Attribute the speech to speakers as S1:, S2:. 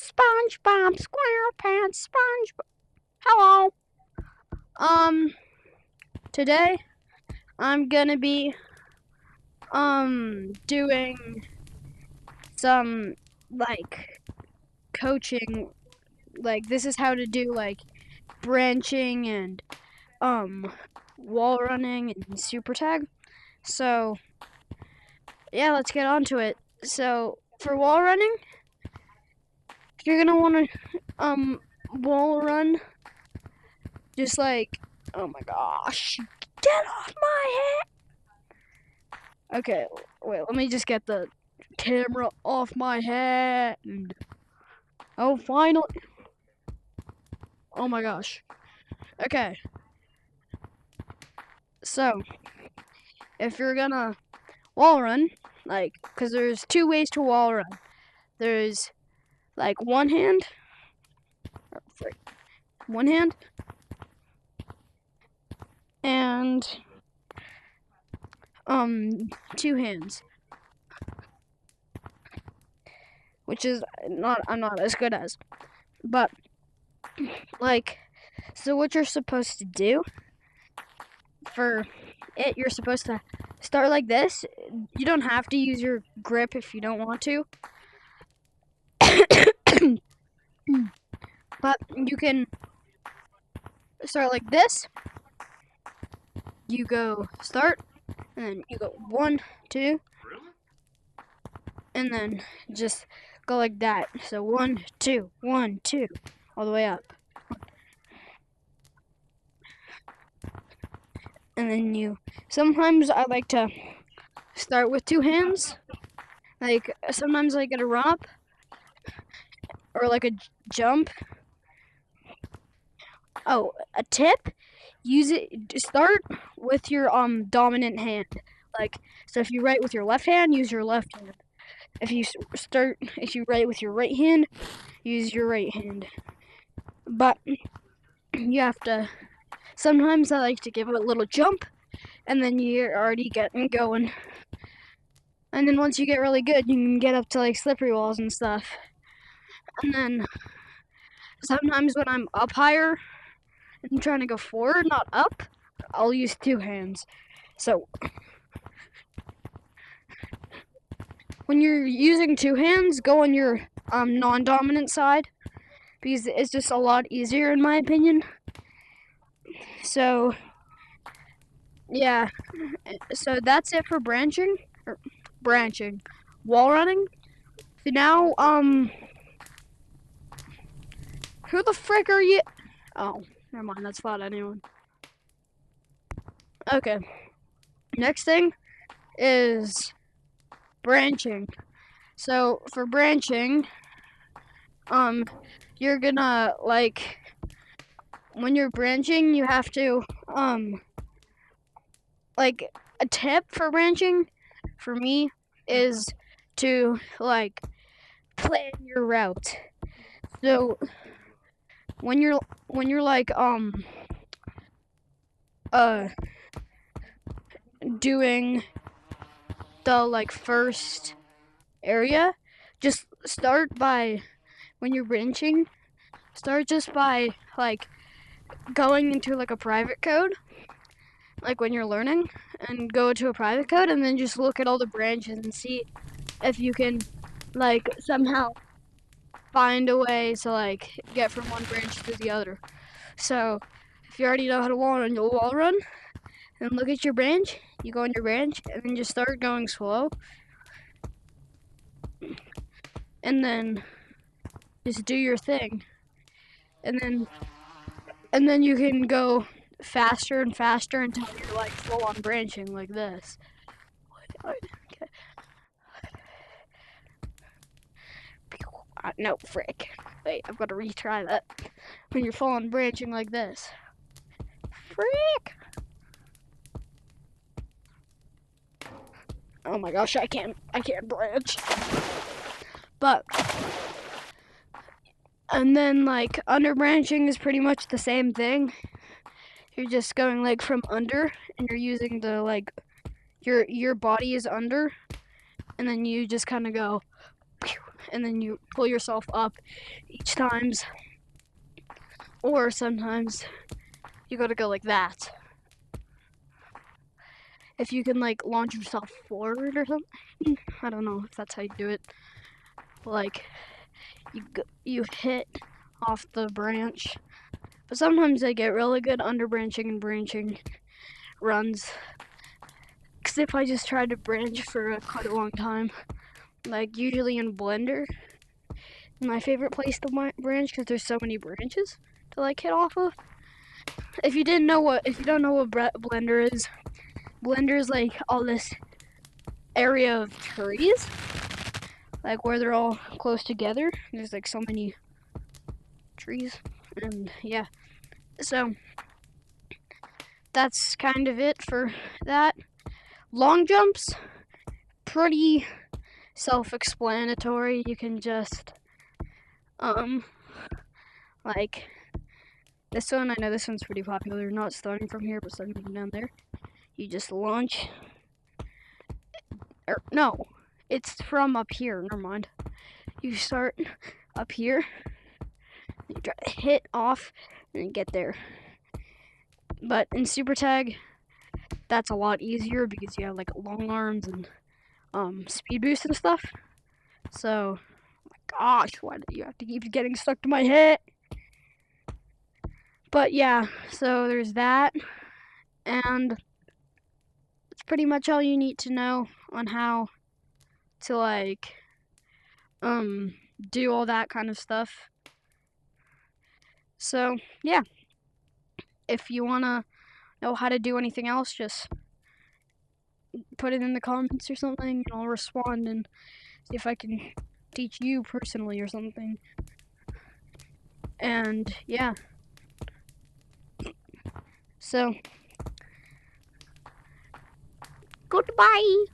S1: SpongeBob SquarePants SpongeBob. Hello. Today I'm gonna be doing some like coaching. Like this is how to do like branching and wall running and SuperTag. So yeah, let's get on to it. So for wall running, you're gonna want to wall run just like, oh my gosh, get off my head. Okay, wait, let me just get the camera off my head. Oh, finally. Oh my gosh. Okay. So, if you're gonna wall run, like, because there's two ways to wall run. There's like one hand, and two hands, which is I'm not as good as. But like, so what you're supposed to do for it, you're supposed to start like this. You don't have to use your grip if you don't want to. But you can start like this. You go start, and then you go 1, 2, and then just go like that. So 1, 2, 1, 2, all the way up. And then sometimes I like to start with two hands. Like sometimes I get a run up or like a jump. Oh, a tip, start with your dominant hand. Like, so if you write with your left hand, use your left hand. If you write with your right hand, use your right hand. But you have to, sometimes I like to give it a little jump, and then you're already getting going. And then once you get really good, you can get up to like slippery walls and stuff. And then sometimes when I'm up higher and trying to go forward, not up, I'll use two hands. So when you're using two hands, go on your non-dominant side, because it's just a lot easier in my opinion. So yeah, so that's it for branching. Wall running. So now who the frick are you? Oh, never mind, that's not anyone. Okay, next thing is branching. So for branching, you're gonna like, when you're branching, you have to like, a tip for branching for me is to like plan your route. So when you're like doing the like first area, just start by, when you're branching, start just by like going into like a private code, like when you're learning, and go to a private code, and then just look at all the branches and see if you can like somehow find a way to like get from one branch to the other. So if you already know how to wall run, you'll wall run and look at your branch, you go on your branch, and then just start going slow, and then just do your thing, and then you can go faster and faster until you're like full on branching like this. Okay. No, frick. Wait, I've got to retry that. When you're full on branching like this. Frick! Oh my gosh, I can't branch. But, and then like under branching is pretty much the same thing. You're just going like from under, and you're using the like, your body is under, and then you just kind of go and then you pull yourself up each times. Or sometimes you gotta go like that. If you can like launch yourself forward or something, I don't know if that's how you do it. Like you hit off the branch, but sometimes I get really good under branching and branching runs. Cause if I just tried to branch for quite a long time, like usually in Blender, my favorite place to branch because there's so many branches to like hit off of. If you don't know what Blender is, Blender is like all this area of trees, like where they're all close together. There's like so many trees, and yeah, so that's kind of it for that. Long jumps, pretty self-explanatory. You can just like this one. I know this one's pretty popular. Not starting from here, but starting from down there. You just launch. Or no, it's from up here. Never mind. You start up here. You try to hit off and get there. But in SuperTag, that's a lot easier because you have like long arms and speed boost and stuff. So, oh my gosh, why do you have to keep getting stuck to my head? But yeah, so there's that, and that's pretty much all you need to know on how to like do all that kind of stuff. So yeah, if you wanna know how to do anything else, just put it in the comments or something, and I'll respond and see if I can teach you personally or something. And yeah, so goodbye.